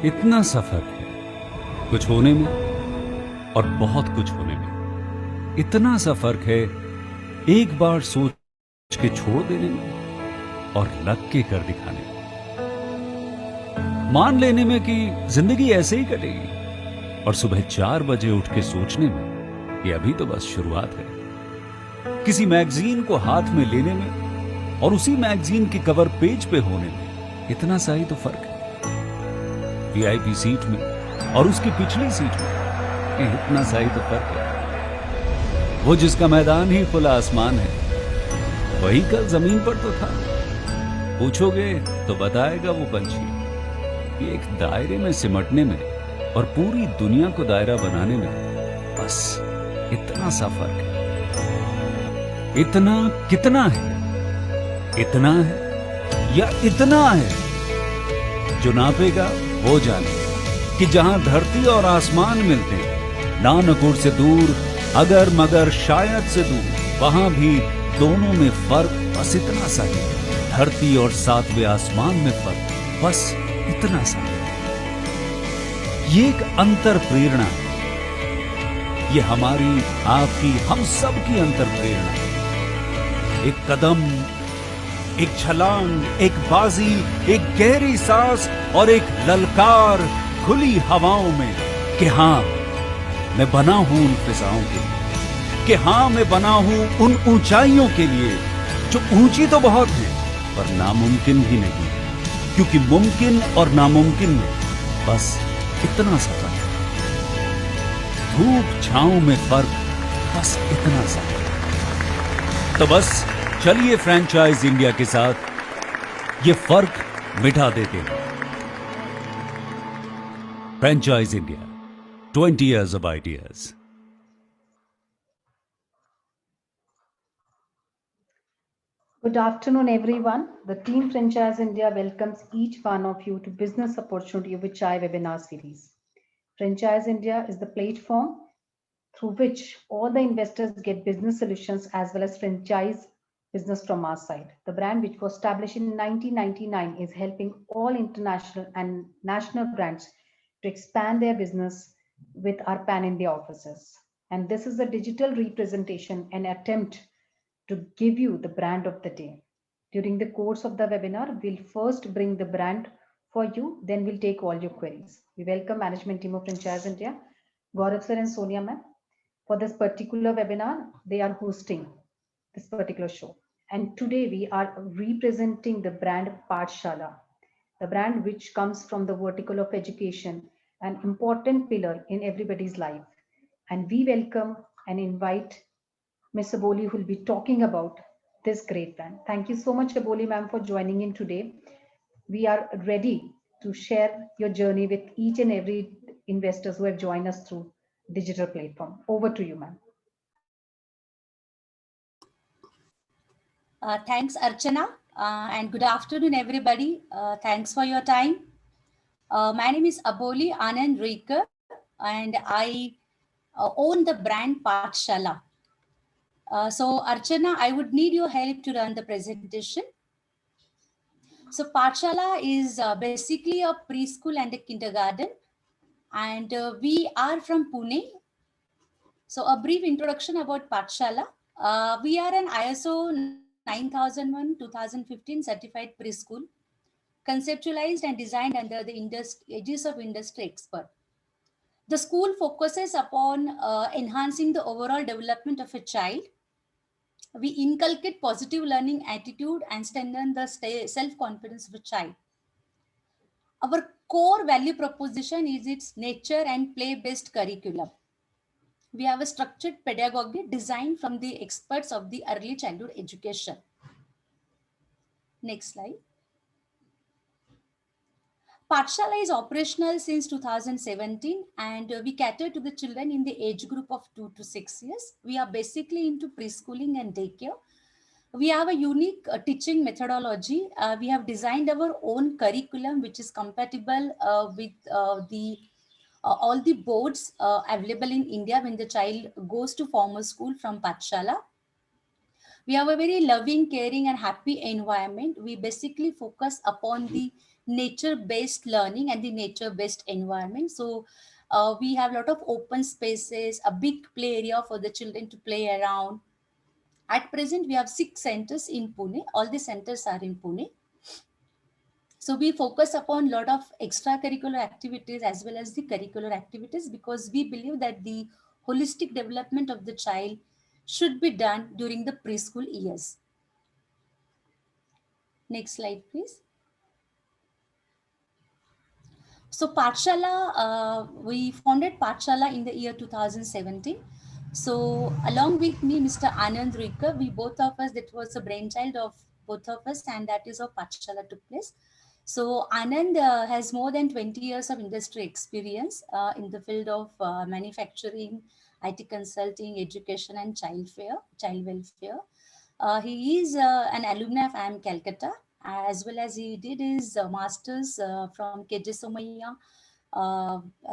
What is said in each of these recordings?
इतना सफर है कुछ होने में और बहुत कुछ होने में। इतना सा फर्क है एक बार सोच के छोड़ देने में और लग के कर दिखाने में। मान लेने में कि जिंदगी ऐसे ही कटेगी और सुबह 4 बजे उठ के सोचने में कि अभी तो बस शुरुआत है। किसी मैगजीन को हाथ में लेने में और उसी मैगजीन की कवर पेज पे होने में इतना सा ही तो फर्क है। वीआईपी सीट में और उसकी पिछली सीट में इतना सा ही तो फर्क है। वो जिसका मैदान ही खुला आसमान है वही कल जमीन पर तो था। पूछोगे तो बताएगा वो पंछी कि एक दायरे में सिमटने में और पूरी दुनिया को दायरा बनाने में बस इतना सा फर्क है। इतना कितना है? इतना है या इतना है? जो नापेगा वो जाने कि जहां धरती और आसमान मिलते हैं, नानकुर से दूर, अगर मगर शायद से दूर, वहां भी दोनों में फर्क बस इतना सा है। धरती और 7वें आसमान में फर्क बस इतना सा है। ये एक अंतर प्रेरणा है। ये हमारी, आपकी, हम सब की अंतर प्रेरणा है। एक कदम, एक छलांग, एक बाजी, एक गहरी सांस और एक ललकार खुली हवाओं में कि हाँ मैं बना हूं उन फिजाओं के लिए, कि हाँ मैं बना हूं उन ऊंचाइयों के लिए जो ऊंची तो बहुत है पर नामुमकिन भी नहीं, क्योंकि मुमकिन और नामुमकिन में बस इतना सा फर्क है। धूप छांव में फर्क बस इतना सा है। तो बस चलिए फ्रेंचाइज इंडिया के साथ ये फर्क मिटा देते हैं। Franchise India, 20 years of ideas. Good afternoon, everyone. The Team Franchise India welcomes each one of you to Business Opportunity with Chai webinar series. Franchise India is the platform through which all the investors get business solutions as well as franchise business from our side. The brand, which was established in 1999, is helping all international and national brands to expand their business with our pan-India offices. And this is a digital representation and attempt to give you the brand of the day. During the course of the webinar, we'll first bring the brand for you, then we'll take all your queries. We welcome management team of Franchise India, Gaurav sir and Sonia ma'am. For this particular webinar, they are hosting this particular show. And today we are representing the brand Pathshala, the brand which comes from the vertical of education, an important pillar in everybody's life. And we welcome and invite Ms. Aboli, who will be talking about this great brand. Thank you so much, Aboli ma'am, for joining in today. We are ready to share your journey with each and every investors who have joined us through digital platform. Over to you, ma'am. Thanks, Archana, and good afternoon, everybody. Thanks for your time. My name is Aboli Anand Rikar, and I own the brand Pathshala. So, Archana, I would need your help to run the presentation. So, Pathshala is basically a preschool and a kindergarten, and we are from Pune. So, a brief introduction about Pathshala. We are an ISO 9001-2015 certified preschool, conceptualized and designed under the aegis of industry expert. The school focuses upon enhancing the overall development of a child. We inculcate positive learning attitude and strengthen the self-confidence of a child. Our core value proposition is its nature and play-based curriculum. We have a structured pedagogy designed from the experts of the early childhood education. Next slide. Pathshala is operational since 2017 and we cater to the children in the age group of 2 to 6 years. We are basically into preschooling and daycare. We have a unique teaching methodology. We have designed our own curriculum which is compatible with all the boards available in India when the child goes to formal school from Pathshala. We have a very loving, caring and happy environment. We basically focus upon the nature-based learning and the nature-based environment. So we have a lot of open spaces, a big play area for the children to play around. At present, we have 6 centers in Pune. All the centers are in Pune. So we focus upon a lot of extracurricular activities as well as the curricular activities, because we believe that the holistic development of the child should be done during the preschool years. Next slide, please. So Pathshala, we founded Pathshala in the year 2017. So along with me, Mr. Anand Ruikar, we both of us, that was a brainchild of both of us, and that is how Pathshala took place. So Anand has more than 20 years of industry experience in the field of manufacturing, IT consulting, education, and child welfare. He is an alumni of IIM Calcutta, as well as he did his master's from KJ Somaiya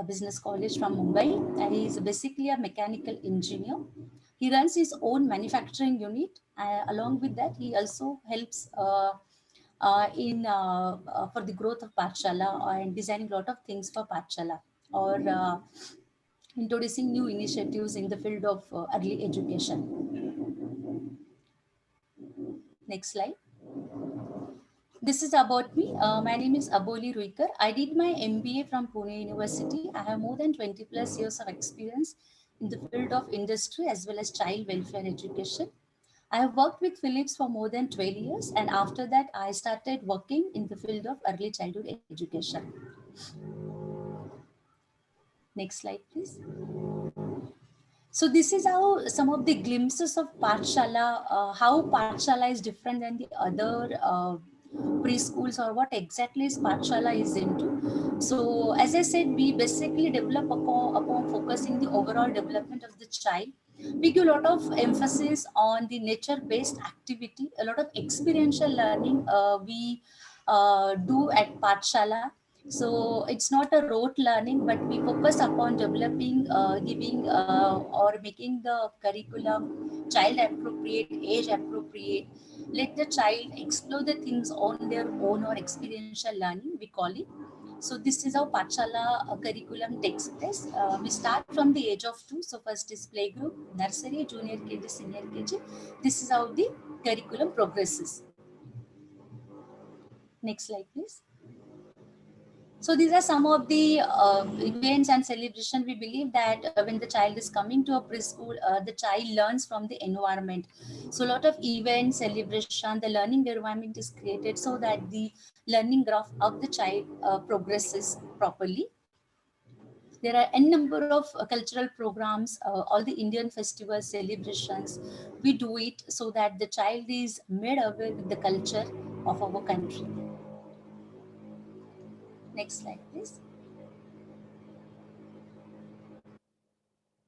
Business College from Mumbai. And he is basically a mechanical engineer. He runs his own manufacturing unit. Along with that, he also helps for the growth of Pathshala and designing a lot of things for Pathshala, or introducing new initiatives in the field of early education. Next slide. This is about me. My name is Aboli Ruikar. I did my MBA from Pune University. I have more than 20 plus years of experience in the field of industry as well as child welfare education. I have worked with Philips for more than 12 years, and after that, I started working in the field of early childhood education. Next slide, please. So this is how some of the glimpses of Pathshala, how Pathshala is different than the other preschools, or what exactly is Pathshala is into. So as I said, we basically develop upon focusing the overall development of the child. We give a lot of emphasis on the nature-based activity, a lot of experiential learning we do at Pathshala. So it's not a rote learning, but we focus upon developing, giving or making the curriculum child appropriate, age appropriate. Let the child explore the things on their own, or experiential learning, we call it. So this is how Pathshala curriculum takes place. We start from the age of 2. So first is playgroup, nursery, junior KG, senior KG. This is how the curriculum progresses. Next slide, please. So these are some of the events and celebration. We believe that when the child is coming to a preschool, the child learns from the environment. So a lot of events, celebration, the learning environment is created so that the learning graph of the child progresses properly. There are n number of cultural programs, all the Indian festivals, celebrations. We do it so that the child is made aware with the culture of our country. Next slide, please.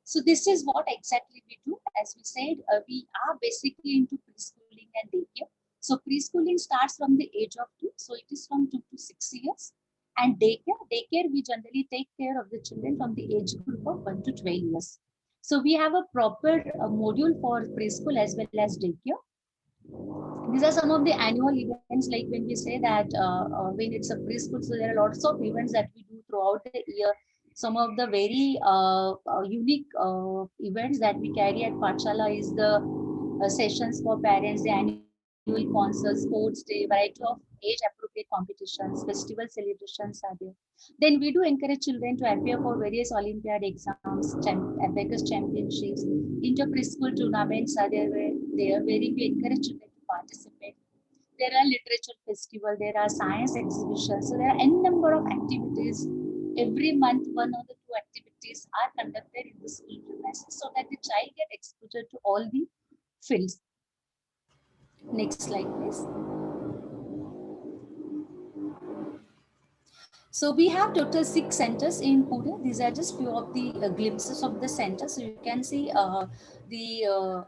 So this is what exactly we do. As we said, we are basically into preschooling and daycare. So preschooling starts from the age of 2. So it is from 2 to 6 years. And daycare, we generally take care of the children from the age group of 1 to 12 years. So we have a proper module for preschool as well as daycare. These are some of the annual events, like when we say that when it's a preschool, so there are lots of events that we do throughout the year. Some of the very unique events that we carry at Pathshala is the sessions for parents, the annual concerts, sports day, variety of age-appropriate competitions, festival celebrations are there. Then we do encourage children to appear for various Olympiad exams, Abacus championships, inter-preschool tournaments are there, where we encourage children to participate. There are literature festival, there are science exhibitions. So there are n number of activities. Every month, one or the two activities are conducted in the school premises so that the child get exposure to all the fields. Next slide, please. So we have total 6 centers in Pune. These are just few of the glimpses of the center. So you can see ideal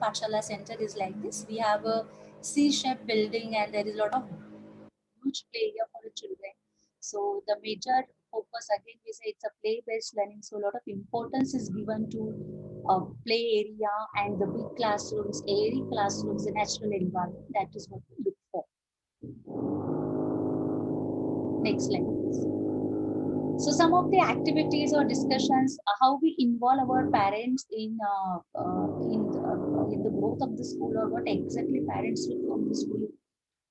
Pathshala center is like this. We have a C-shaped building, and there is a lot of huge play area for the children. So the major focus, again, we say it's a play-based learning. So a lot of importance is given to play area and the big classrooms, airy classrooms, the natural environment. That is what we look for. Next slide, please. So some of the activities or discussions, how we involve our parents in the growth of the school, or what exactly parents do from the school.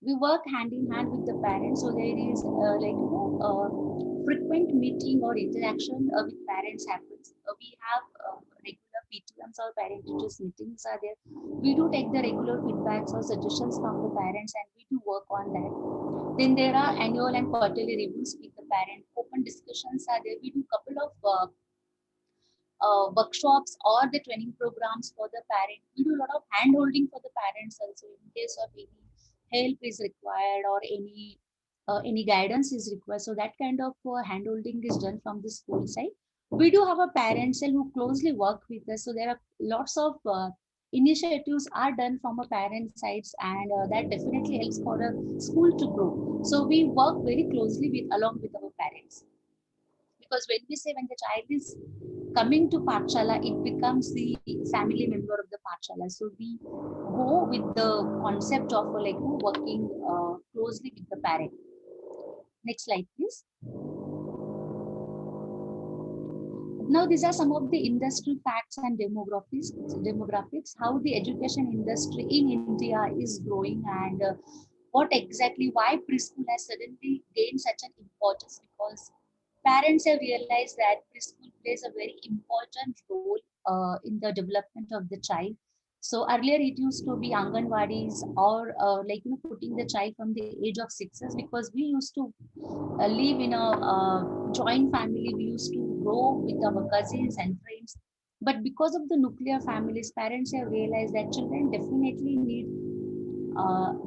We work hand in hand with the parents, so there is frequent meeting or interaction with parents happens. We have regular PTMs or parent teachers meetings are there. We do take the regular feedbacks or suggestions from the parents, and we do work on that. Then there are annual and quarterly reviews with the parent. Open discussions are there. We do couple of workshops or the training programs for the parent. We do a lot of hand holding for the parents also in case of any help is required or any guidance is required. So that kind of hand holding is done from the school side. We do have a parent cell who closely work with us. So there are lots of initiatives are done from a parent sides, and that definitely helps for a school to grow. So we work very closely with along with our parents, because when we say when the child is coming to Pathshala, it becomes the family member of the Pathshala. So we go with the concept of working closely with the parent. Next slide, please. Now, these are some of the industry facts and demographics, how the education industry in India is growing, and why preschool has suddenly gained such an importance, because parents have realized that preschool plays a very important role in the development of the child. So earlier it used to be Anganwadis or putting the child from the age of 6 years, because we used to live in a joint family. We used to grow with our cousins and friends. But because of the nuclear families, parents have realized that children definitely need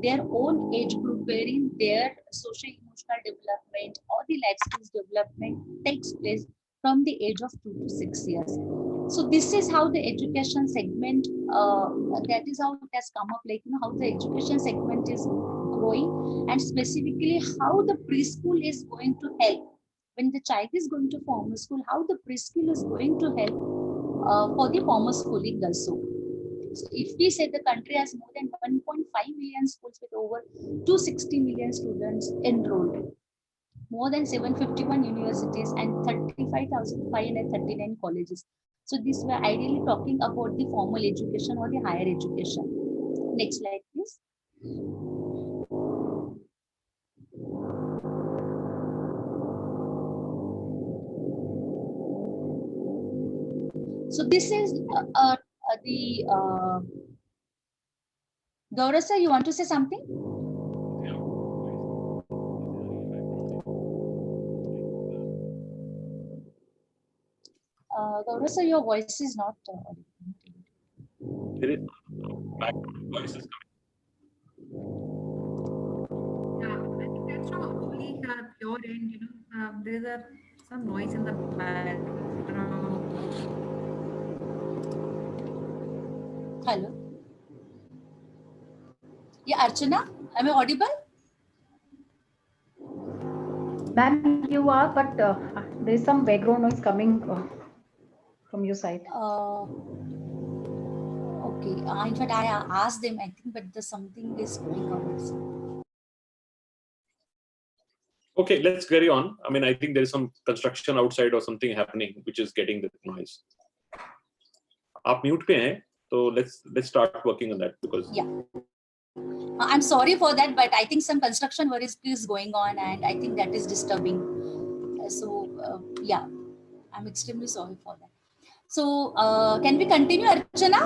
their own age group, wherein their social emotional development or the life skills development takes place from the age of 2 to 6 years. So this is how the education segment, that is how it has come up, how the education segment is growing, and specifically how the preschool is going to help when the child is going to formal school, how the preschool is going to help for the formal schooling also. So if we say the country has more than 1.5 million schools with over 260 million students enrolled, more than 751 universities and 35,539 colleges. So this we're ideally talking about the formal education or the higher education. Next slide, please. So this is the Gaurav sir, you want to say something? Gaurav sir, your voice is not there is background voices coming. Yeah, I think that's from only pure end, there is some noise in the background. Hello. Yeah, Archana, am I audible? Ma'am, you are, but there's some background noise coming from your side. Okay. In fact, I asked them, I think, but something is going on. Okay, let's carry on. I mean, I think there is some construction outside or something happening which is getting the noise. आप mute पे हैं, so let's start working on that, because I'm sorry for that, but I think some construction work is going on, and I think that is disturbing. So yeah, I'm extremely sorry for that. So can we continue, Archana?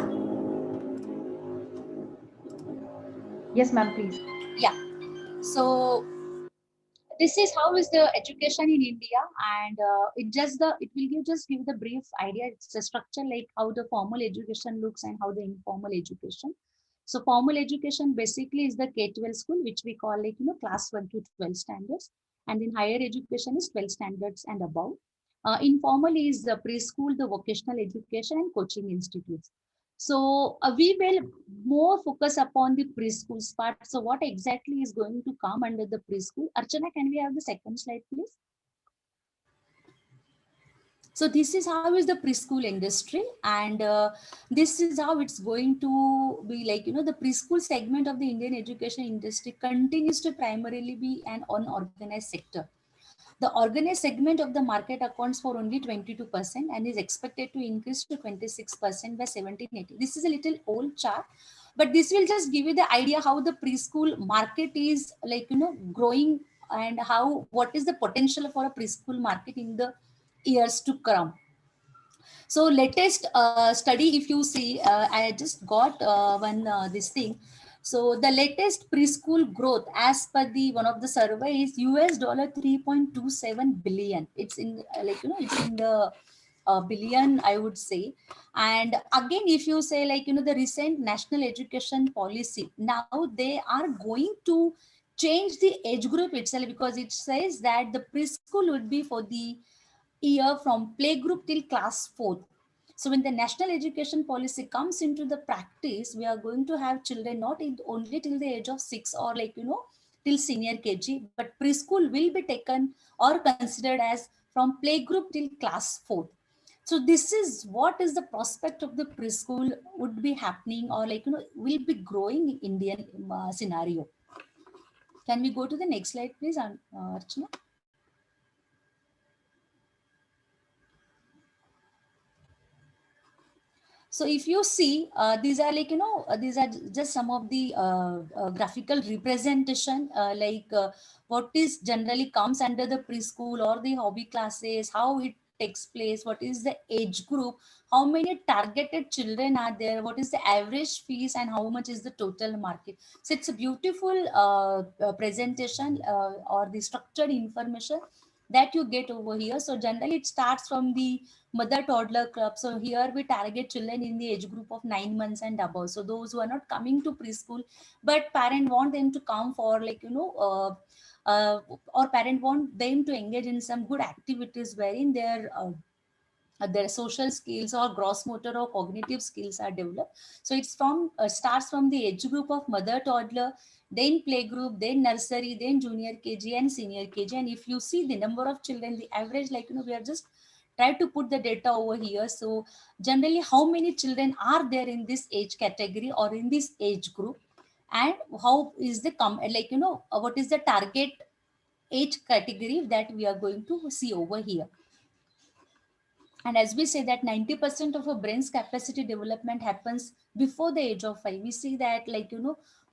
Yes, ma'am, please. Yeah. So this is how is the education in India, and it will just give the brief idea. It's a structure like how the formal education looks and how the informal education. So formal education basically is the K-12 school, which we call class 1 to 12 standards, and in higher education is 12 standards and above. Informal is the preschool, the vocational education, and coaching institutes. So we will more focus upon the preschool part. So what exactly is going to come under the preschool? Archana, can we have the second slide, please? So this is how is the preschool industry, and this is how it's going to be the preschool segment of the Indian education industry continues to primarily be an unorganized sector. The organized segment of the market accounts for only 22% and is expected to increase to 26% by 1780. This is a little old chart, but this will just give you the idea how the preschool market is like, growing, and how, what is the potential for a preschool market in the years to come. So latest study, if you see, I just got one this thing. So the latest preschool growth as per the one of the survey is US dollar 3.27 billion. It's in it's in the billion, I would say. And again, if you say the recent national education policy, now they are going to change the age group itself, because it says that the preschool would be for the year from playgroup till class 4th. So when the national education policy comes into the practice, we are going to have children not only till the age of 6 or till senior KG, but preschool will be taken or considered as from playgroup till class 4th. So this is what is the prospect of the preschool would be happening, or will be growing in Indian scenario. Can we go to the next slide, please, Archana? So if you see, these are these are just some of the graphical representation, what is generally comes under the preschool or the hobby classes, how it takes place, what is the age group, how many targeted children are there, what is the average fees, and how much is the total market. So it's a beautiful presentation or the structured information that you get over here. So generally it starts from the mother toddler club. So here we target children in the age group of 9 months and above. So those who are not coming to preschool, but parent want them to come for or parent want them to engage in some good activities wherein their social skills or gross motor or cognitive skills are developed. So it's from starts from the age group of mother toddler, then playgroup, then nursery, then junior KG and senior KG. And if you see the number of children, the average, we are just try to put the data over here. So generally, how many children are there in this age category or in this age group, and how is the what is the target age category that we are going to see over here. And as we say that 90% of a brain's capacity development happens before the age of 5. We see that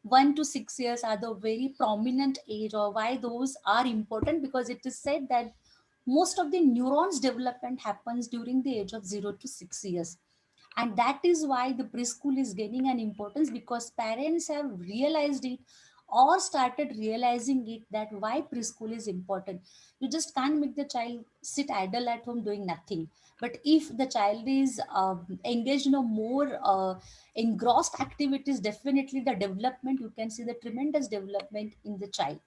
1 to 6 years are the very prominent age, or why those are important, because it is said that most of the neurons development happens during the age of 0 to 6 years. And that is why the preschool is gaining an importance, because parents have realized it or started realizing it, that why preschool is important. You just can't make the child sit idle at home doing nothing. But if the child is engaged in a more engrossed activities, definitely the development, you can see the tremendous development in the child.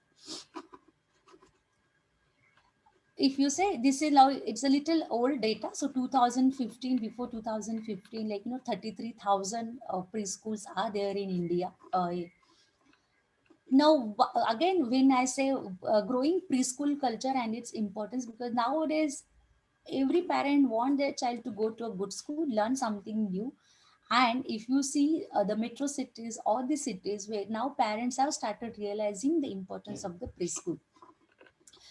If you say this is now, it's a little old data. So 2015, before 2015, 33,000 preschools are there in India. Now, again, when I say growing preschool culture and its importance, because nowadays every parent want their child to go to a good school, learn something new. And if you see the metro cities or the cities where now parents have started realizing the importance of the preschool.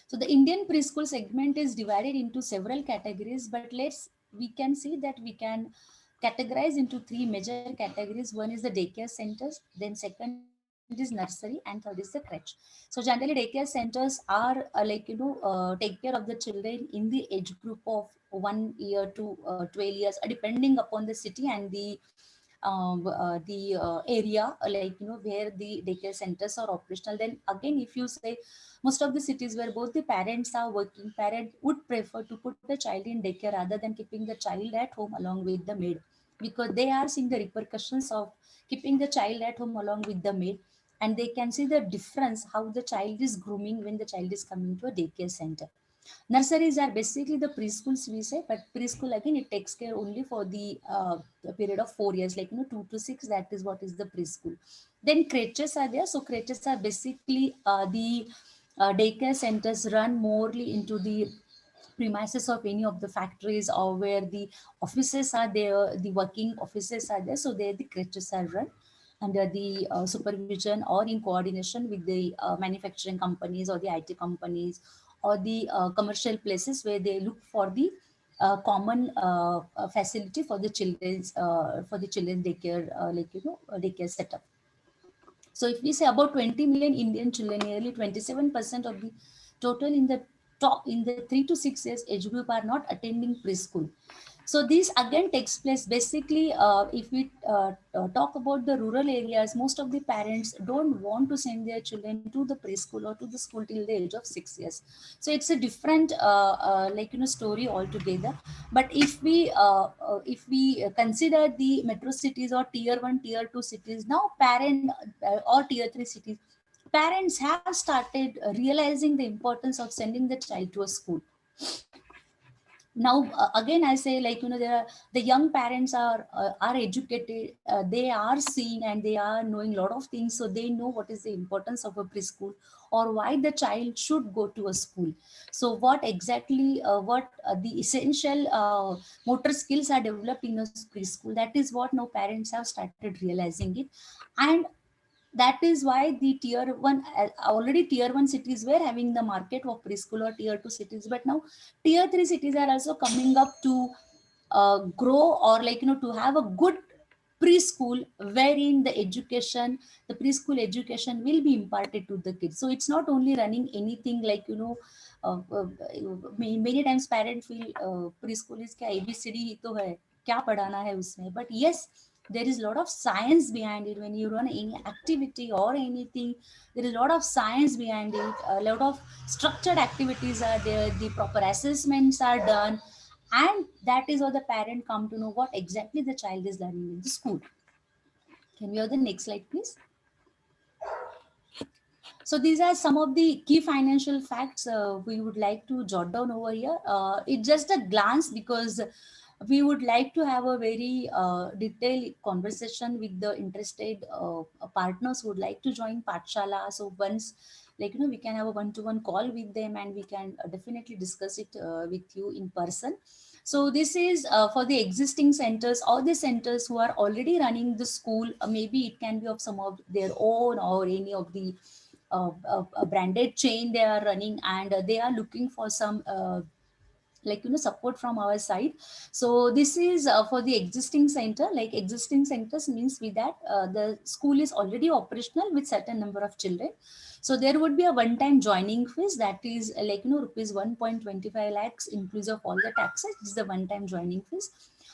So the Indian preschool segment is divided into several categories, but we can see that we can categorize into 3 major categories. One is the daycare centers, then second is nursery, and third is the crèche. So generally daycare centers are take care of the children in the age group of 1 year to 12 years, depending upon the city and the area, where the daycare centers are operational. Then again, if you say most of the cities where both the parents are working, parent would prefer to put the child in daycare rather than keeping the child at home along with the maid, because they are seeing the repercussions of keeping the child at home along with the maid, and they can see the difference how the child is grooming when the child is coming to a daycare center. Nurseries are basically the preschools, we say, but preschool again, it takes care only for the period of 4 years, 2 to 6, that is what is the preschool. Then creches are there. So creches are basically the daycare centers run morely into the premises of any of the factories, or where the offices are there, the working offices are there. So there the creches are run under the supervision or in coordination with the manufacturing companies or the IT companies, or the commercial places where they look for the common facility for the children's daycare, daycare setup. So if we say about 20 million Indian children, nearly 27% of the total in the 3 to 6 years age group are not attending preschool. So this again takes place basically if we talk about the rural areas, most of the parents don't want to send their children to the preschool or to the school till the age of 6 years. So it's a different story altogether. But if we consider the metro cities or tier 1, tier 2 cities, now or tier 3 cities, parents have started realizing the importance of sending the child to a school. Now again I say, there are the young parents are educated, they are seeing and they are knowing a lot of things, so they know what is the importance of a preschool or why the child should go to a school. So what exactly the essential motor skills are developed in a preschool, that is what now parents have started realizing it. And that is why the tier 1 already tier 1 cities were having the market of preschool or tier 2 cities, but now tier 3 cities are also coming up to grow, or to have a good preschool wherein the preschool education will be imparted to the kids. So it's not only running anything many times parents feel preschool is kya ABCD ही तो है, क्या पढ़ाना है उसमें. But yes, there is a lot of science behind it. When you run any activity or anything, there is a lot of science behind it. A lot of structured activities are there, the proper assessments are done, and that is how the parent come to know what exactly the child is learning in the school. Can we have the next slide, please? So these are some of the key financial facts we would like to jot down over here. It's just a glance because we would like to have a very detailed conversation with the interested partners who would like to join Pathshala. So once, we can have a one-to-one call with them, and we can definitely discuss it with you in person. So this is for the existing centers or the centers who are already running the school. Maybe it can be of some of their own or any of the a branded chain they are running, and they are looking for some support from our side. So this is for the existing center. Like existing centers means with that the school is already operational with certain number of children. So there would be a one-time joining fees, that is rupees 1.25 lakhs inclusive of all the taxes. This is the one-time joining fees.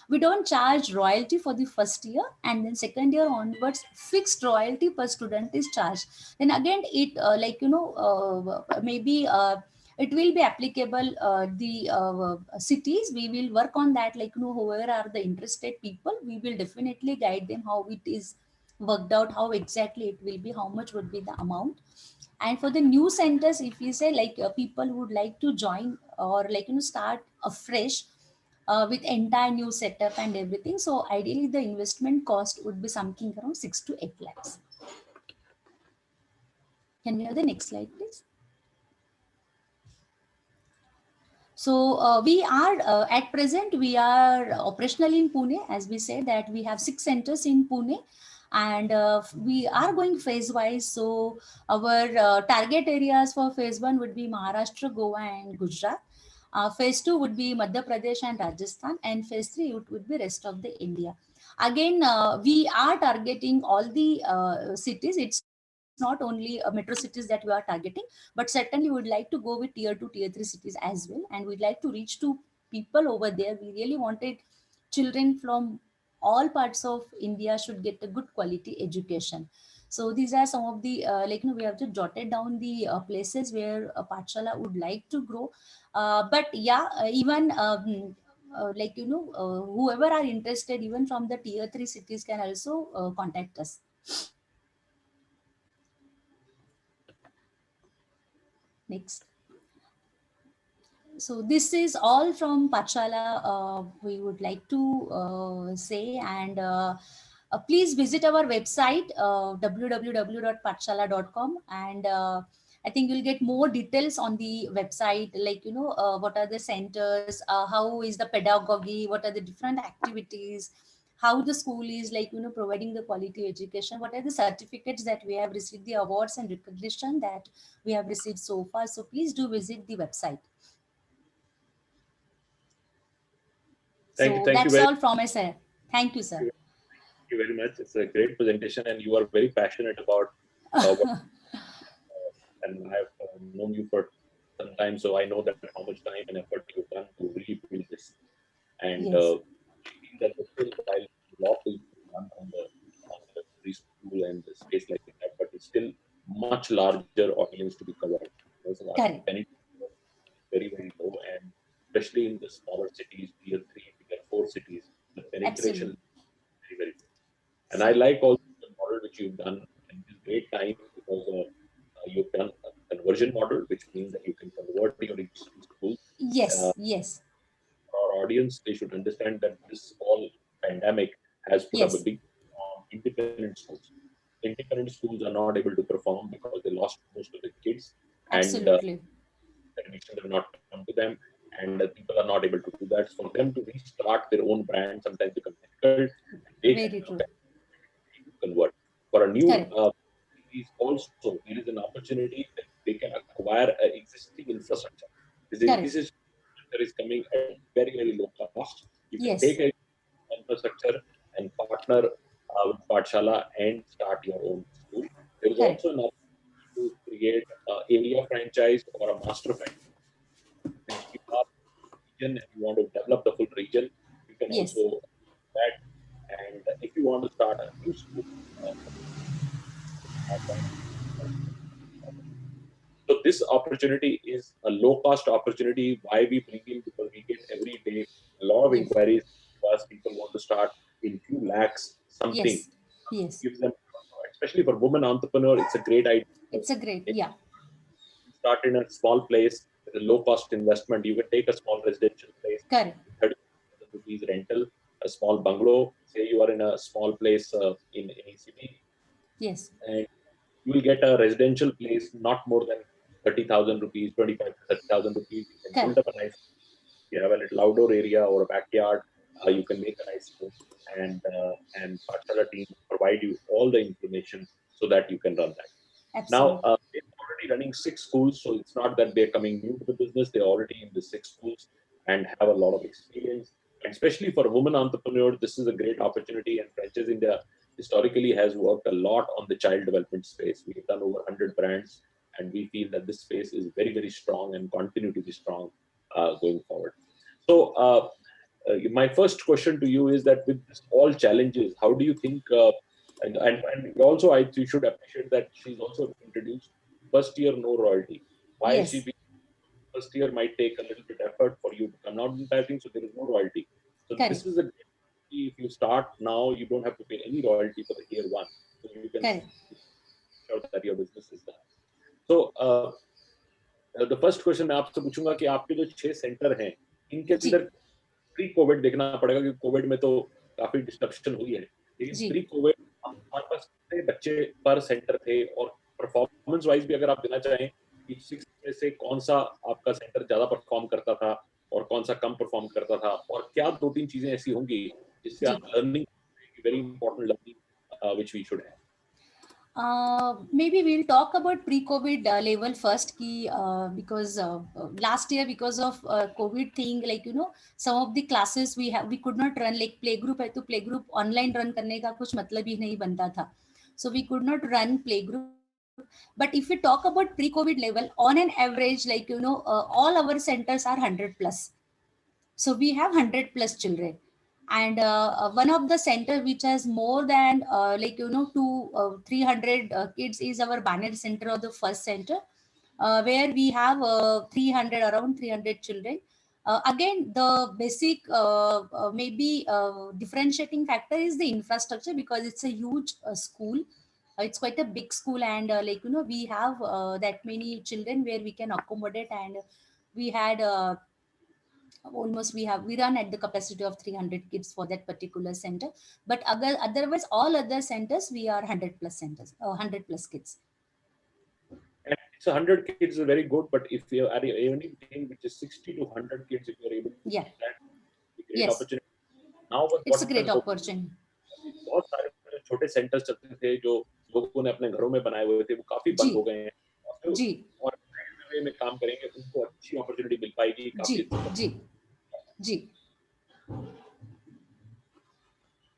We don't charge royalty for the first year, and then second year onwards fixed royalty per student is charged. Then again it maybe it will be applicable the cities. We will work on that, whoever are the interested people, we will definitely guide them how it is worked out, how exactly it will be, how much would be the amount. And for the new centers, if we say people would like to join or start afresh with entire new setup and everything, so ideally the investment cost would be something around 6 to 8 lakhs. Can we have the next slide, please? So we are at present, we are operational in Pune. As we said that we have 6 centers in Pune, and we are going phase wise. So our target areas for phase 1 would be Maharashtra, Goa and Gujarat. Phase 2 would be Madhya Pradesh and Rajasthan, and phase 3 would be rest of the India. Again, we are targeting all the cities. It's not only metro cities that we are targeting, but certainly we would like to go with tier 2, tier 3 cities as well. And we'd like to reach to people over there. We really wanted children from all parts of India should get a good quality education. So these are some of the, we have just jotted down the places where Pathshala would like to grow. But yeah, even whoever are interested, even from the tier 3 cities can also contact us. Next. So this is all from Pathshala we would like to say, and please visit our website www.pathshala.com, and I think you'll get more details on the website, what are the centers, how is the pedagogy, what are the different activities, how the school is like, providing the quality education, what are the certificates that we have received, the awards and recognition that we have received so far. So please do visit the website. So Thank you that's very all from my side. Thank you, sir. Thank you very much. It's a great presentation, and you are very passionate about what. And I've known you for some time, so I know that how much time and effort you've done to really build this. And Yes. I feel that still while a lot is done on the preschool and the space like that, but it's still much larger audience to be covered. There's a Correct. penetration very, very low, and especially in the smaller cities, tier 3, tier 4 cities, the penetration Absolutely. is very, very low. And I like also the model which you've done in this great time, because you've done a conversion model, which means that you can convert your existing schools. Yes, yes, Our audience, they should understand that this whole pandemic has put up a yes, big independent schools. Independent schools are not able to perform because they lost most of the kids, and absolutely. admission will not come to them, and people are not able to do that. For them to restart their own brand sometimes becomes difficult. They Very true. convert for a new Correct. cities also. There is an opportunity that they can acquire existing infrastructure. This Correct. infrastructure is coming at very, very low cost. You can Yes. take a infrastructure and partner with Pathshala and start your own school. There is Correct. also an opportunity to create an area franchise or a master franchise. If you are region and you want to develop the full region, you can Yes. also do that. And if you want to start a new school, so this opportunity is a low-cost opportunity. Why we bring in? Because we get every day a lot of Yes. inquiries. Plus, people want to start in few lakhs something. Yes. Yes. Gives them, especially for women entrepreneur, it's a great idea. It's a great, yeah. Start in a small place with a low-cost investment. You can take a small residential place, Correct. 30,000 rupees rental, a small bungalow. Say you are in a small place in any city, Yes. and you will get a residential place not more than 30,000 rupees, 25 to 30,000 rupees. You can build Correct. up a nice, you have a little outdoor area or a backyard, you can make a nice home, and Pathshala team provide you all the information so that you can run that. Now, Absolutely. they're already running 6 schools, so it's not that they're coming new to the business. They're already in the 6 schools and have a lot of experience. And especially for a woman entrepreneur, this is a great opportunity. And Franchise India historically has worked a lot on the child development space. We've done over 100 brands, and we feel that this space is very, very strong and continue to be strong going forward. So, my first question to you is that with all challenges, how do you think? And also, you should appreciate that she's also introduced first year no royalty. Why is she Yes. being first year might take a little bit effort for you to come out in typing, so there is no royalty. So Correct. this is a if you start now, you don't have to pay any royalty for the year one, so you can Correct. ensure that your business is done. So the first question मैं आपसे पूछूंगा कि आपके जो 6 centre हैं, इनके जी अंदर pre Covid देखना पड़ेगा, क्योंकि कोविड में तो काफी डिस्ट्रप्शन हुई है, लेकिन जी प्री कोविड हमारे पास कितने बच्चे पर सेंटर थे, और परफॉर्मेंस वाइज भी अगर आप देना चाहें कि 6 में से कौन सा आपका सेंटर ज्यादा परफॉर्म करता था और कौन सा कम परफॉर्म करता था, और क्या 2-3 चीजें ऐसी होंगी जिससे जी आप learning, very important learning which we should have. Maybe we'll talk about pre-COVID level first, because last year, because of COVID thing, like some of the classes we could not run, like playgroup है तो playgroup online run करने का कुछ मतलब ही नहीं बनता था, so we could not run playgroup. But if we talk about pre-COVID level, on an average, like all our centers are 100 plus, so we have 100 plus children. And one of the center which has more than 300 kids is our banner center, or the first center, where we have 300, around 300 children. Again, the basic maybe differentiating factor is the infrastructure, because it's a huge school. It's quite a big school, and we have that many children where we can accommodate, and we had almost we run at the capacity of 300 kids for that particular center. But otherwise all other centers we are 100 plus centers, 100 plus kids. And it's 100 kids is very good, but if you are anything which is 60 to 100 kids, if you're able to Yeah. do that, it's a great Yes. opportunity. Now It's a what great has opportunity. बहुत सारे छोटे centres चलते थे जो लोगों ने अपने घरों में बनाए हुए थे, वो काफी जी बंद हो गए हैं। और जो जी ऑर्गेनाइज्ड वे में काम करेंगे उनको अच्छी अपॉर्चुनिटी मिल पाएगी, जी काफी अच्छी जी जी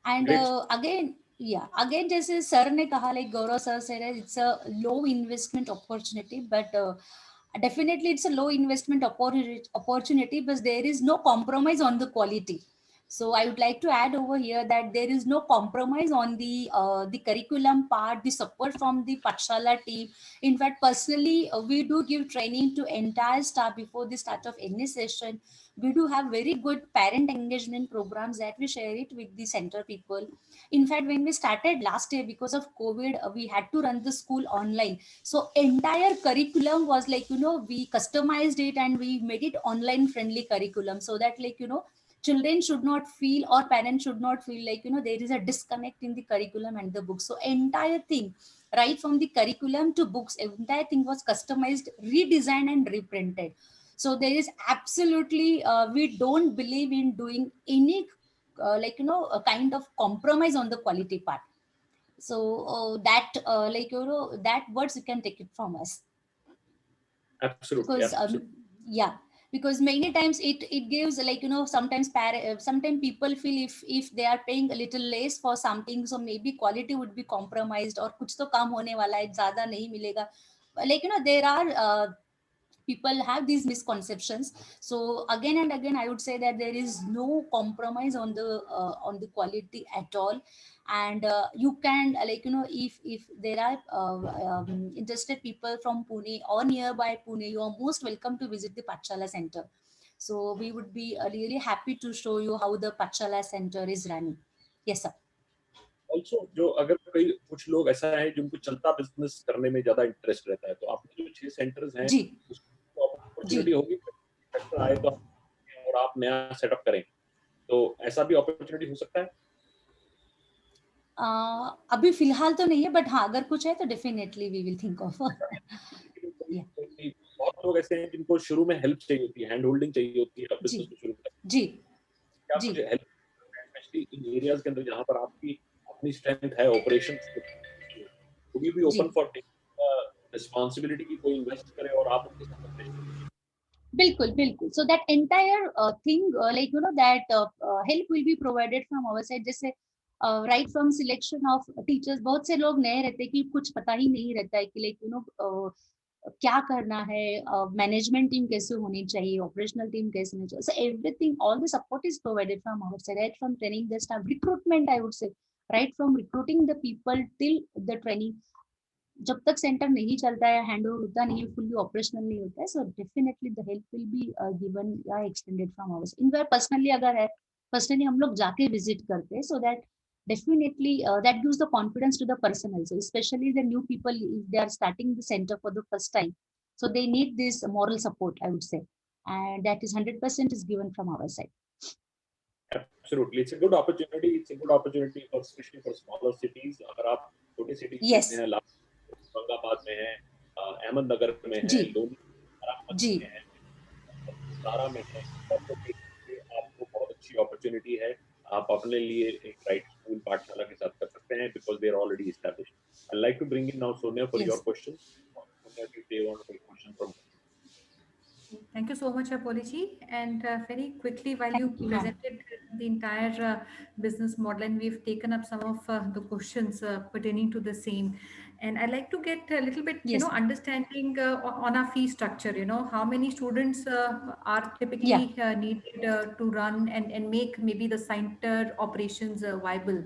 एंड ग्रेट। अगेन अगेन जैसे सर ने कहा, like Gaurav sir said it's a low investment opportunity, but definitely it's a low investment opportunity, but there is no compromise on the quality. So I would like to add over here that there is no compromise on the curriculum part, the support from the Pathshala team. In fact, personally, we do give training to entire staff before the start of any session. We do have very good parent engagement programs that we share it with the center people. In fact, when we started last year, because of COVID, we had to run the school online. So entire curriculum was like, we customized it and we made it online friendly curriculum, so that, like, children should not feel, or parents should not feel like, there is a disconnect in the curriculum and the books. So entire thing, right from the curriculum to books, entire thing was customized, redesigned and reprinted. So there is absolutely, we don't believe in doing any a kind of compromise on the quality part. So that that words you can take it from us. Absolutely, Because absolutely. yeah, because many times it gives, like, sometimes sometimes people feel if they are paying a little less for something, so maybe quality would be compromised, or kuch to kam hone wala hai, zyada nahi milega. Like, there are people have these misconceptions. So again and again I would say that there is no compromise on the quality at all. And you can, if there are interested people from Pune or nearby Pune, you are most welcome to visit the Pathshala center. So we would be really happy to show you how the Pathshala center is running. Yes sir. Also जो अगर कई कुछ लोग ऐसा है जिनको चलता business करने में ज्यादा इंटरेस्ट रहता है, तो आपके जो 6 सेंटर्स हैं जी उसको जी अपॉर्चुनिटी होगी सेक्टर आए तो और आप नया सेटअप करें, तो ऐसा भी अपॉर्चुनिटी हो सकता है। अभी फिलहाल तो नहीं है, बट हाँ अगर कुछ है तो definitely we will think of. बहुत लोग ऐसे हैं जिनको शुरू में हेल्प चाहिए होती है, हैंड होल्डिंग चाहिए होती है जी बिजनेस को शुरू करने। जी क्या जी कुछ हेल्प, स्पेशली इन एरियाज के अंदर जहां पर आपकी अपनी स्ट्रेंथ है ऑपरेशंस, वुड यू बी जी ओपन फॉर रिस्पांसिबिलिटी की कोई इन्वेस्ट करे और आप उनके साथ operation करें? बिल्कुल बिल्कुल. So that entire thing, that help will be provided from our side. जैसे right from selection of teachers, बहुत से लोग नए रहते हैं कि कुछ पता ही नहीं रहता है कि क्या करना है, मैनेजमेंट टीम कैसे होनी चाहिए, ऑपरेशनल टीम कैसे होनी चाहिए. So everything, all the support is provided from our side, right from training the staff, recruitment I would say, right from recruiting the people till the training. जब तक centre नहीं चलता है, हैंड ओवर होता नहीं है, फुल्ली ऑपरेशनल नहीं होता है, so definitely the help will be given या extended from ours. In fact personally अगर है, पर्सनली हम लोग जाके विजिट करते हैं, so that definitely that gives the confidence to the person also, especially the new people, if they are starting the center for the first time, so they need this moral support, I would say, and that is 100% is given from our side. Absolutely, it's a good opportunity. It's a good opportunity for, especially for smaller cities. अगर आप छोटे cities Yes. में हैं, औरंगाबाद में है, अहमदनगर में है, जी लोनी बारामती जी में है, सारा में है, आपको बहुत अच्छी अपॉर्चुनिटी है। आप अपने लिए एक राइट स्कूल पाठशाला के साथ कर सकते हैं, because they are already established. I'd like to bring in now Sonia for your yes question. Sonia, if they want to take question from. Thank you so much, Apology. And very quickly, while you thank you ma'am. presented the entire business model, and we've taken up some of the questions pertaining to the same. And I'd like to get a little bit, Yes understanding on our fee structure. How many students are yeah. typically needed to run and make maybe the center operations viable.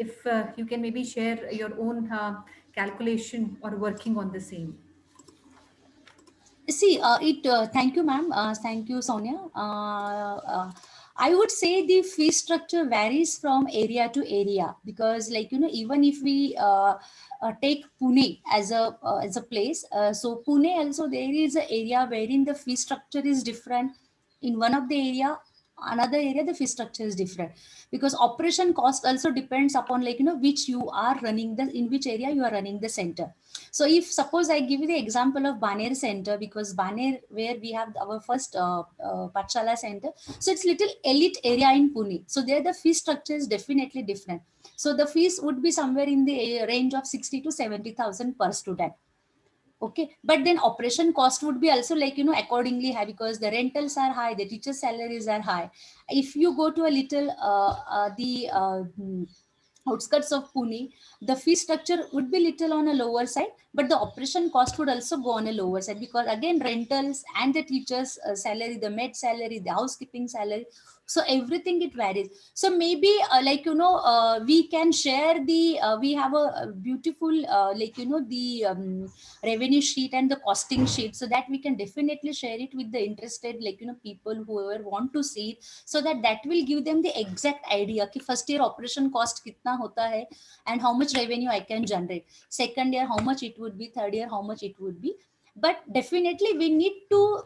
If you can maybe share your own calculation or working on the same. See, thank you, ma'am. Thank you, Sonia. I would say the fee structure varies from area to area, because, even if we take Pune as a place, so Pune also there is an area wherein the fee structure is different. In one of the area, another area the fee structure is different, because operation cost also depends upon which you are running in which area you are running the center. So if suppose I give you the example of Baner Center, because Baner, where we have our first Pathshala Center, so it's little elite area in Pune. So there the fee structure is definitely different. So the fees would be somewhere in the range of 60 to 70,000 per student. Okay, but then operation cost would be also accordingly high, because the rentals are high, the teacher salaries are high. If you go to a little outskirts of Pune, the fee structure would be little on a lower side, but the operation cost would also go on a lower side, because again rentals and the teachers salary, the maid salary, the housekeeping salary, so everything it varies. So maybe we can share the we have a beautiful the revenue sheet and the costing sheet, so that we can definitely share it with the interested people whoever want to see it, so that will give them the exact idea कि first year operation cost कितना होता है and how much revenue I can generate, second year how much it would be, third year how much it would be. But definitely we need to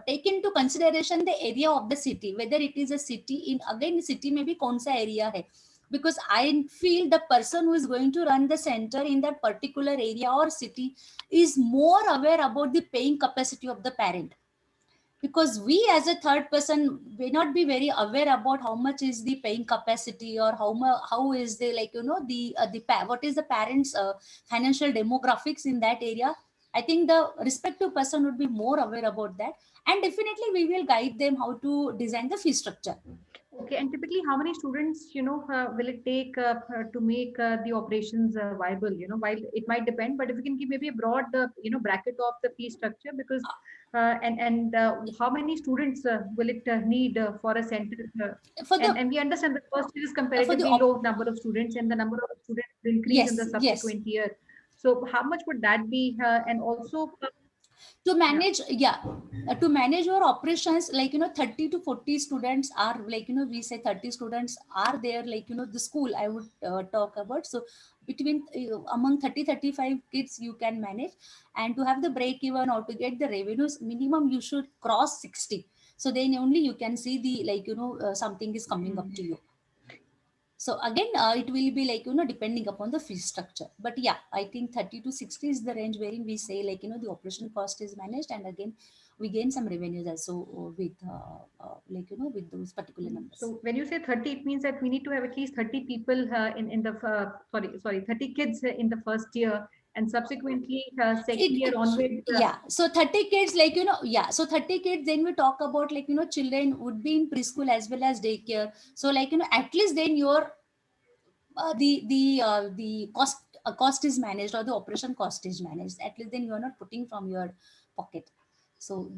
take into consideration the area of the city, whether it is a city in, again city में भी कौन सा area है, because I feel the person who is going to run the center in that particular area or city is more aware about the paying capacity of the parent, because we as a third person may not be very aware about how much is the paying capacity, or how is the what is the parents financial demographics in that area. I think the respective person would be more aware about that, and definitely we will guide them how to design the fee structure. Okay, and typically, how many students, will it take to make the operations viable? While it might depend, but if you can give maybe a broad, bracket of the fee structure, because and how many students will it need for a center? For the And we understand the first year is for the comparatively low number of students, and the number of students will increase in the yes, yes. subsequent year. So, how much would that be? And also, To manage to manage your operations, 30 to 40 students are we say 30 students are there, the school I would talk about. So between among 30-35 kids you can manage, and to have the break even or to get the revenues, minimum you should cross 60. So then only you can see the something is coming up to you. So again, it will be depending upon the fee structure. But yeah, I think 30 to 60 is the range wherein we say the operation cost is managed, and again we gain some revenues also with with those particular numbers. So when you say 30, it means that we need to have at least 30 people in the sorry 30 kids in the first year, and subsequently second year onwards. Yeah, so 30 kids so 30 kids, then we talk about children would be in preschool as well as daycare. So at least then your the cost is managed, or the operation cost is managed. At least then you are not putting from your pocket. So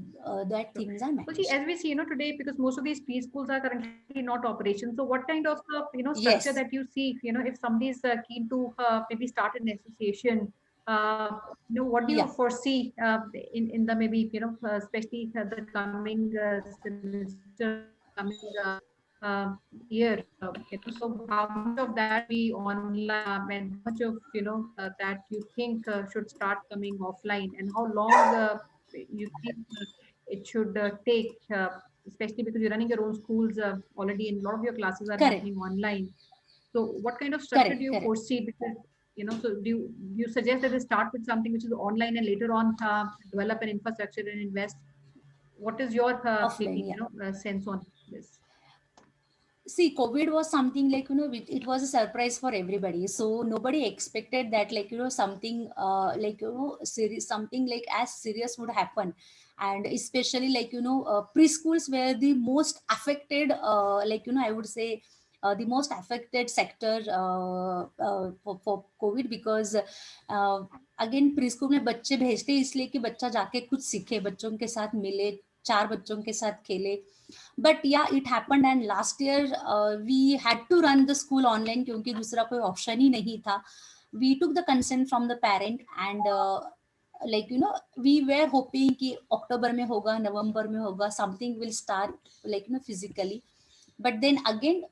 that things are So see, managed. as we see, today, because most of these preschools are currently not operational. So what kind of structure Yes. that you see, if somebody is keen to maybe start an association, what do you Yeah. foresee in the maybe especially the coming semester, coming year? So how much of that be online, and how much of that you think should start coming offline, and how long you think it should take, especially because you're running your own schools already, and a lot of your classes are Correct. happening online. So, what kind of structure do you Correct. foresee? Because so do you suggest that they start with something which is online, and later on develop an infrastructure and invest? What is your Offline, maybe yeah. sense on this? See, COVID was something it was a surprise for everybody. So nobody expected that something serious, something like as serious would happen. And especially preschools were the most affected, I would say the most affected sector for COVID, because again preschool में बच्चे भेजते इसलिए कि बच्चा जाके कुछ सीखे, बच्चों के साथ मिले, 4 बच्चों के साथ खेले. But yeah, it happened, and last year we had to run the school online क्योंकि दूसरा कोई option ही नहीं था. We took the consent from the parent, and we were hoping कि October में होगा, November में होगा, something will start physically. But then again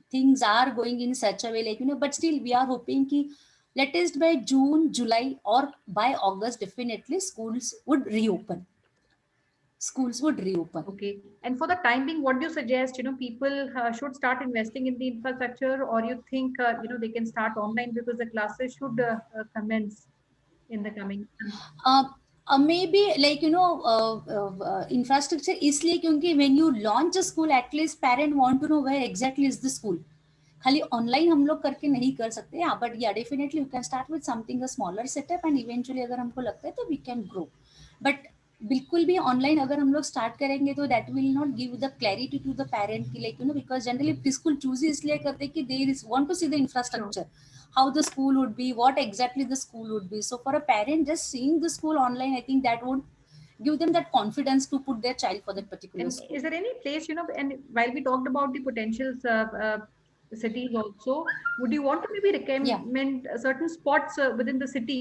things are going in such a way but still we are hoping कि latest by June, July, or by August definitely schools would reopen. schools would reopen. Okay. And for the time being, what do you suggest? People should start investing in the infrastructure, or you think they can start online because the classes should commence in the coming months? uh, maybe like infrastructure इसलिए क्योंकि when you launch a school at least parent want to know where exactly is the school. खाली online हम लोग करके नहीं कर सकते या बट या definitely you can start with something a smaller setup and eventually अगर हमको लगता है तो वी कैन ग्रो. बट बिल्कुल भी ऑनलाइन अगर हम लोग स्टार्ट करेंगे तो that will not give the clarity to the parent की like because generally pre school choose इसलिए करते हैं कि they want to see the infrastructure, how the school would be, what exactly the school would be. So for a parent just seeing the school online, I think that would give them that confidence to put their child for that particular And school. is there any place, and while we talked about the potentials cities also, would you want to maybe recommend certain spots within the city?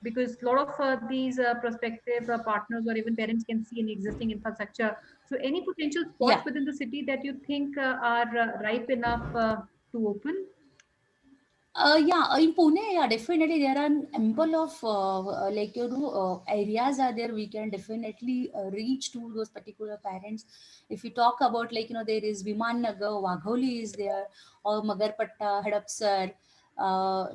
Because a lot of these prospective partners or even parents can see an existing infrastructure. So any potential spots within the city that you think are ripe enough to open? In Pune, definitely there are ample of areas are there. We can definitely reach to those particular parents. If we talk about there is Viman Nagar, Wagholi is there, or Magarpatta, Hadapsar.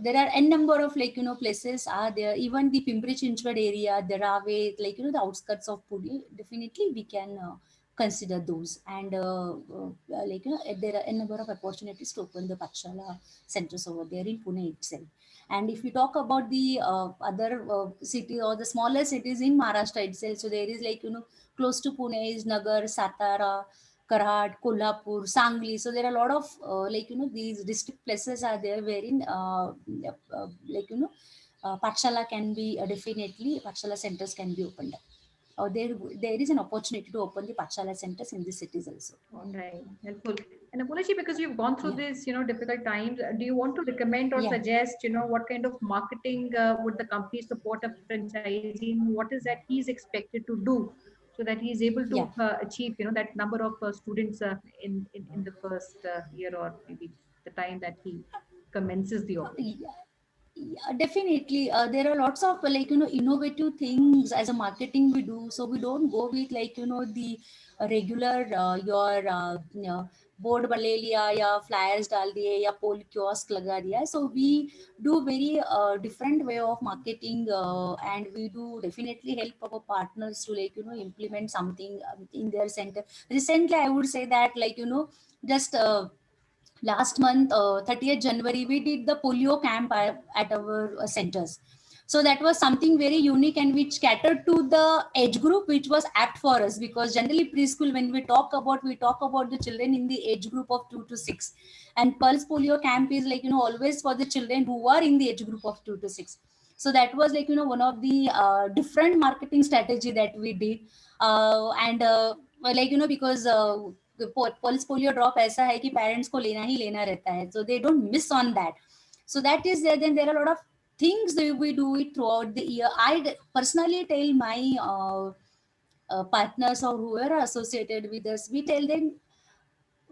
There are n number of places are there. Even the Pimpri Chinchwad area, the Rave, the outskirts of Pune. Definitely we can consider those, and there are a number of opportunities to open the Pathshala centers over there in Pune itself. And if we talk about the other city or the smaller cities in Maharashtra itself, so there is close to Pune is Nagar, Satara, Karhat, Kolhapur, Sangli. So there are a lot of these district places are there wherein Pathshala can be definitely Pathshala centers can be opened up. Or there is an opportunity to open the Pathshala centers in the cities also. All right, helpful. And Apolaji, because you've gone through this, difficult times, do you want to recommend or suggest, what kind of marketing would the company support a franchisee? What is that he's expected to do so that he's able to achieve, that number of students in the first year or maybe the time that he commences the operation? Yeah, definitely. There are lots of innovative things as a marketing we do. So we don't go with the regular board bale liya ya flyers dal diye ya poll kiosk laga diya. So we do very different way of marketing and we do definitely help our partners to implement something in their center. Recently, I would say that just last month 30th January we did the polio camp at our centers. So that was something very unique and which catered to the age group which was apt for us, because generally preschool when we talk about the children in the age group of 2 to 6, and pulse polio camp is always for the children who are in the age group of 2 to 6. So that was one of the different marketing strategy that we did and because pulse polio drop ऐसा है कि parents को लेना ही लेना रहता है, so they don't miss on that. So that is there. Then there are a lot of things that we do it throughout the year. I personally tell my partners or who are associated with us, we tell them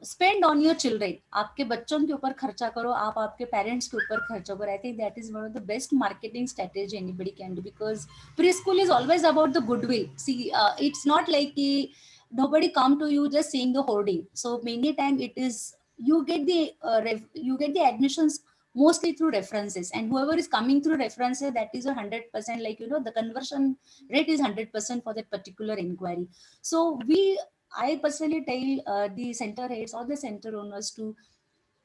spend on your children. आपके बच्चों के ऊपर खर्चा करो, आप आपके parents के ऊपर खर्चा करो. I think that is one of the best marketing strategy anybody can do, because preschool is always about the goodwill. See, it's not like nobody come to you just saying the hoarding. So many times it is you get the admissions mostly through references, and whoever is coming through references, that is 100%, the conversion rate is 100% for that particular inquiry. So I personally tell the center heads or the center owners to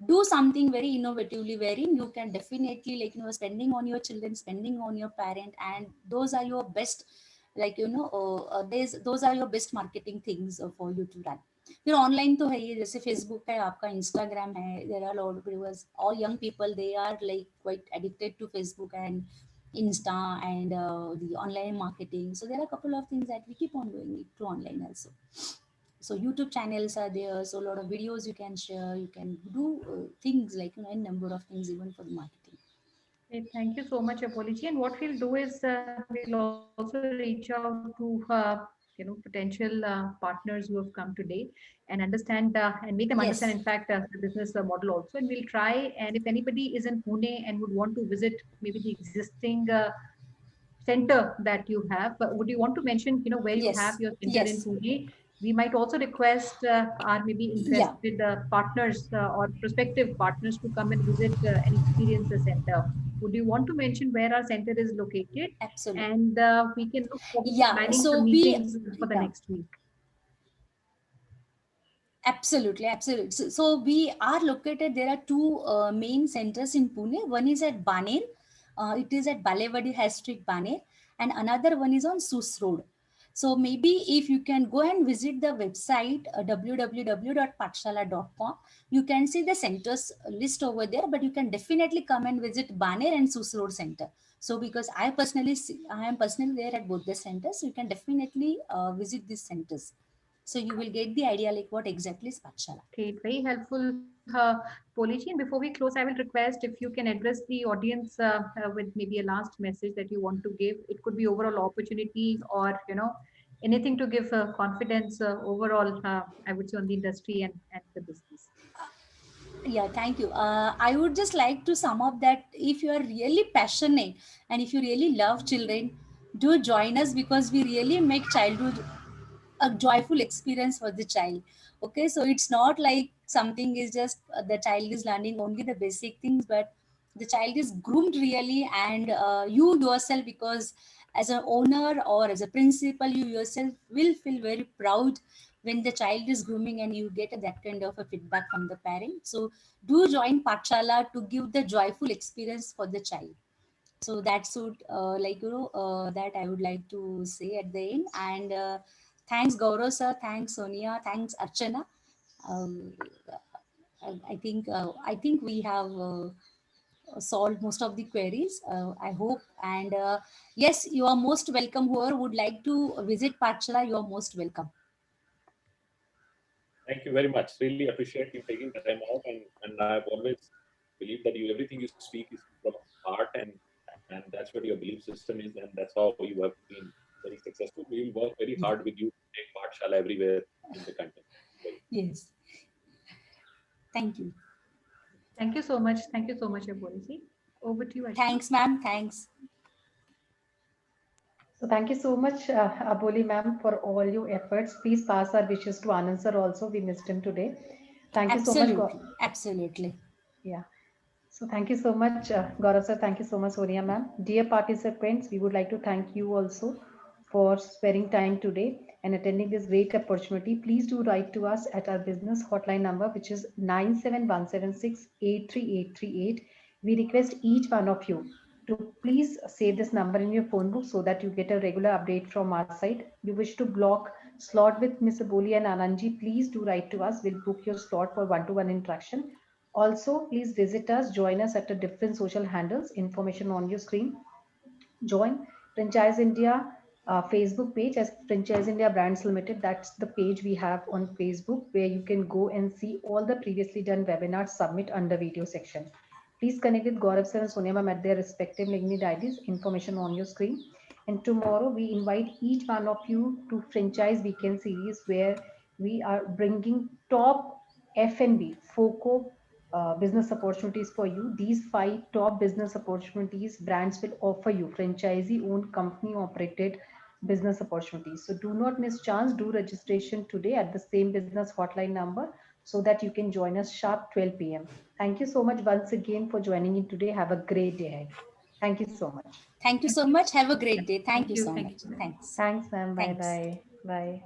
do something very innovatively, wherein you can definitely spending on your children, spending on your parent, and those are your best those are your best marketing things for you to run. फिर online तो है ही, जैसे Facebook है आपका, Instagram है, there are lot of viewers, all young people they are quite addicted to Facebook and Insta and the online marketing. So there are a couple of things that we keep on doing it through online also. So YouTube channels are there, so a lot of videos you can share, you can do things a number of things even for the marketing. Okay, thank you so much, Apology. And what we'll do is we'll also reach out to potential partners who have come today and understand and make them understand, in fact, the business model also. And we'll try. And if anybody is in Pune and would want to visit maybe the existing center that you have. But would you want to mention, where you Yes, have your center in yes. Pune? We might also request our maybe Yeah, interested partners or prospective partners to come and visit and experience the center. Would you want to mention where our center is located? absolutely. And we can look forward to Yeah, planning some so meetings for the yeah, next week. absolutely, absolutely. So we are located, there are two main centers in Pune. One is at Baner, it is at Balewadi High Street, Baner, and another one is on Sus Road. So maybe if you can go and visit the website www.pathshala.com, you can see the centers list over there, but you can definitely come and visit Baner and Sus Road Center. So because I am personally there at both the centers, so you can definitely visit these centers. So you will get the idea like what exactly is Pathshala. Okay, very helpful, Polichi. And before we close, I will request if you can address the audience with maybe a last message that you want to give. It could be overall opportunities or, anything to give confidence overall, I would say, on the industry and the business. Yeah, thank you. I would just like to sum up that if you are really passionate and if you really love children, do join us because we really make childhood a joyful experience for the child. Okay, so it's not like something is just the child is learning only the basic things, but the child is groomed really, and you yourself, because as an owner or as a principal, you yourself will feel very proud when the child is grooming and you get that kind of a feedback from the parent. So do join Pathshala to give the joyful experience for the child. So that's what that I would like to say at the end. And thanks Gaurav sir, thanks Sonia, thanks Archana. um, I think we have solved most of the queries, I hope. And yes, you are most welcome. Whoever would like to visit Pathshala, you are most welcome. Thank you very much. Really appreciate you taking the time out, and I've always believed that everything you speak is from heart, and that's what your belief system is, and that's how you have been very successful. We will work very hard with you to take Pathshala everywhere in the country. Yes, thank you. Thank you so much. Thank you so much, Polichi. Over to you, Ashna. Thanks ma'am, thanks. So thank you so much, Aboli ma'am, for all your efforts. Please pass our wishes to Anand sir also. We missed him today. Thank you so much. Absolutely, absolutely. Yeah. So thank you so much, Gaurav sir. Thank you so much, Sonia ma'am. Dear participants, we would like to thank you also for sparing time today and attending this great opportunity. Please do write to us at our business hotline number, which is 97176 83838. We request each one of you to please save this number in your phone book so that you get a regular update from our side. You wish to block slot with Ms. Aboli and Anandji, please do write to us. We'll book your slot for one-to-one interaction. Also, please visit us, join us at the different social handles, information on your screen. Join Franchise India Facebook page as Franchise India Brands Limited. That's the page we have on Facebook where you can go and see all the previously done webinars submit under video section. Please connect with Gaurav sir and Sonia ma'am at their respective LinkedIn IDs, information on your screen. And tomorrow we invite each one of you to Franchise Weekend Series where we are bringing top F&B, FOCO business opportunities for you. These 5 top business opportunities brands will offer you franchisee owned company operated business opportunities. So do not miss chance. Do registration today at the same business hotline number so that you can join us sharp 12 p.m. Thank you so much once again for joining in today. Have a great day ahead. Thank you so much. Thank you Thank so you. much. Have a great day. Thank you so Thank much. you. Thanks. Thanks, ma'am. Bye Thanks. bye. Bye.